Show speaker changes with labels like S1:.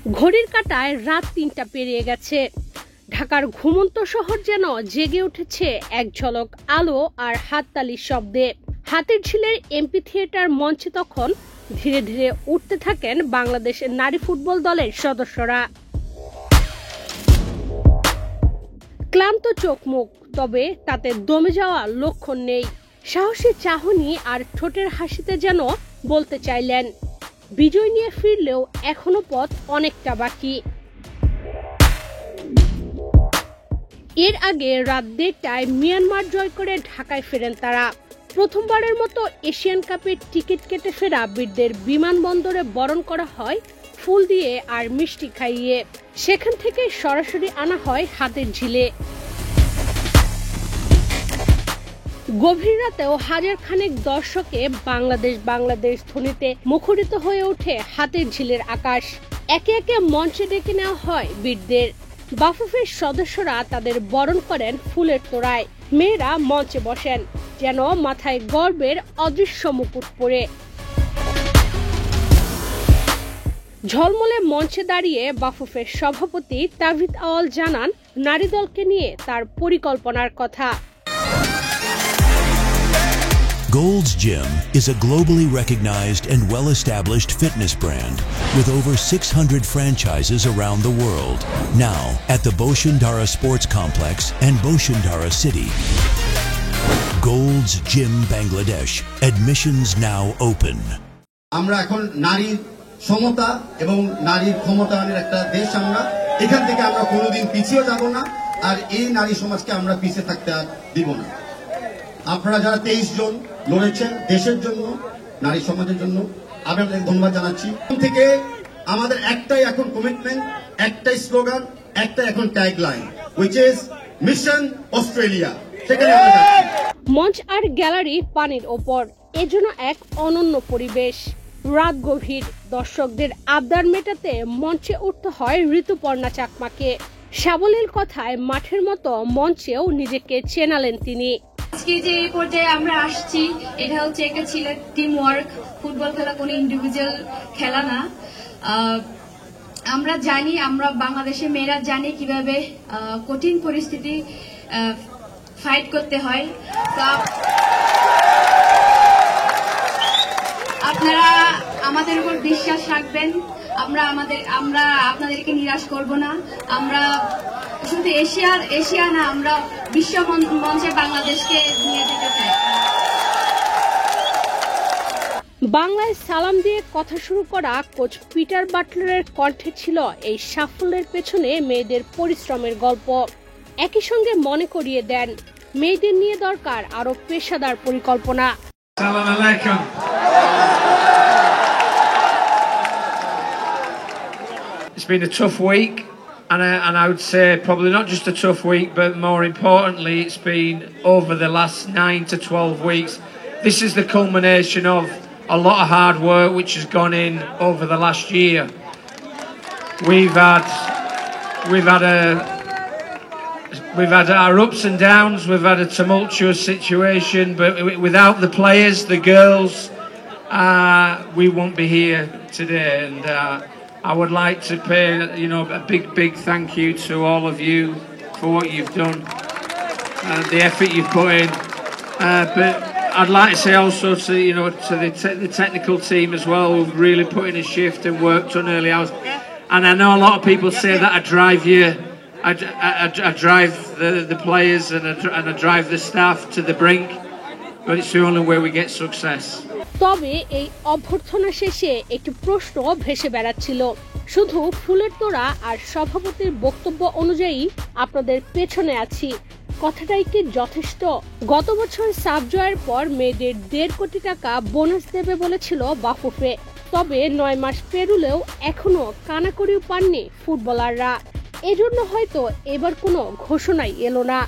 S1: ঘড়ির কাঁটায় রাত ৩টা পেরিয়ে গেছে। ঢাকার ঘুমন্ত শহর যেন জেগে উঠেছে এক ঝলক আলো আর হাততালির শব্দে। হাতিরঝিলের এমপি থিয়েটার মঞ্চে তখন ধীরে ধীরে উঠতে থাকেন বাংলাদেশ নারী ফুটবল দলের সদস্যরা। ক্লান্ত চোখ মুখ, তবে তাতে দমে যাওয়া লক্ষণ নেই। সাহসী চাহনি আর ঠোঁটের হাসিতে যেন বলতে চাইলেন, বিজয় নিয়ে ফিরলেও এখনো পথ অনেকটা বাকি। এর আগে রাত ১:৩০টায় মিয়ানমার জয় করে ঢাকায় ফেরেন তারা। প্রথমবারের মতো এশিয়ান কাপের টিকিট কেটে ফেরা বীরদের বিমানবন্দরে বরণ করা হয় ফুল দিয়ে আর মিষ্টি খাইয়ে। সেখান থেকে সরাসরি আনা হয় হাতিরঝিলে। গভীর রাতেও হাজার খানেক দর্শকে বাংলাদেশ বাংলাদেশ ধ্বনিতে মুখরিত হয়ে ওঠে হাতিরঝিলের আকাশ। একে একে মঞ্চে ডেকে নেওয়া হয় বীরদের। বাফুফের সদস্যরা তাদের বরণ করেন ফুলের তোড়ায়। মেয়েরা মঞ্চে বসেন, যেন মাথায় গর্বের অদৃশ্য মুকুট পরে। ঝলমলে মঞ্চে দাঁড়িয়ে বাফুফের সভাপতি তাভিদ আওয়াল জানান, নারী দলকে নিয়ে তার পরিকল্পনার কথা।
S2: Gold's Gym is a globally recognized and well-established fitness brand with over 600 franchises around the world. Now at the Boshundara Sports Complex and Boshundara City. Gold's Gym Bangladesh. Admissions now open.
S3: আমরা এখন নারী সমতা এবং নারীর ক্ষমতায়নের একটা দেশ। আমরা এখান থেকে আমরা কোনোদিন পিছিয়ে যাব না, আর এই নারী সমাজকে আমরা পিছিয়ে থাকতে দিব না। আপনারা যারা 23 জন লড়েছেন দেশের জন্য, নারী সমাজের জন্য, আমি আপনাদের ধন্যবাদ জানাচ্ছি। থেকে আমাদের একটাই এখন কমিটমেন্ট, একটাই স্লোগান, একটাই এখন tagline, which is mission Australia. সেখানে আমরা যাচ্ছি।
S1: মঞ্চ আর গ্যালারি পানির ওপর, এজন্য এক অনন্য পরিবেশ। রাত গভীর, দর্শকদের আবদার মেটাতে মঞ্চে উঠতে হয় ঋতুপর্ণা চাকমাকে। সাবলীল কথায় মাঠের মতো মঞ্চেও নিজেকে চেনালেন তিনি।
S4: আজকে যে এই পর্যায়ে আমরা আসছি, এটা হচ্ছে একটা ছেলের টিম ওয়ার্ক। ফুটবল খেলা কোনো ইন্ডিভিজুয়াল খেলা না। আমরা জানি, আমরা বাংলাদেশের মেয়েরা জানি কিভাবে কঠিন পরিস্থিতি ফাইট করতে হয়। আপনারা আমাদের উপর বিশ্বাস রাখবেন। আমরা আপনাদেরকে নিরাশ করব না। আমরা শুধু এশিয়া না, আমরা বিশ্ব মঞ্চে বাংলাদেশকে নিয়ে যেতে চাই।
S1: বাংলায় সালাম দিয়ে কথা শুরু করা কোচ পিটার বাটলারের কণ্ঠে ছিল এই সাফল্যের পেছনে মেয়েদের পরিশ্রমের গল্প। একই সঙ্গে মনে করিয়ে দেন, মেয়েদের নিয়ে দরকার আরো পেশাদার পরিকল্পনা।
S5: Assalamu alaikum. It's been a tough week, and I would say probably not just a tough week, but more importantly, it's been over the last 9 to 12 weeks. This is the culmination of a lot of hard work which has gone in over the last year. We've had our ups and downs. We've had a tumultuous situation, but without the players, the girls, we won't be here today. And I would like to pay, a big thank you to all of you for what you've done, the effort you've put in. But I'd like to say also to the technical team as well, who've really put in a shift and worked on early hours. And I know a lot of people say that I drive the players and I drive the staff to the brink, but it's the only way we get success.
S1: তবে এই অভ্যর্থনা শেষে একটি প্রশ্ন ভেসে বেড়াচ্ছিল, শুধু ফুলের তোড়া আর সভাপতির বক্তব্য অনুযায়ী আপনাদের পেছনে আছি, কথাটাই কি যথেষ্ট? গত বছর সাফ জয়ের পর মেয়েদের 1.5 কোটি টাকা বোনাস দেবে বলেছিল বাফুফে। তবে 9 মাস পেরুলেও এখনো কানাকড়িও পাননি ফুটবলাররা। এজন্য হয়তো এবার কোনো ঘোষণাই এলো না।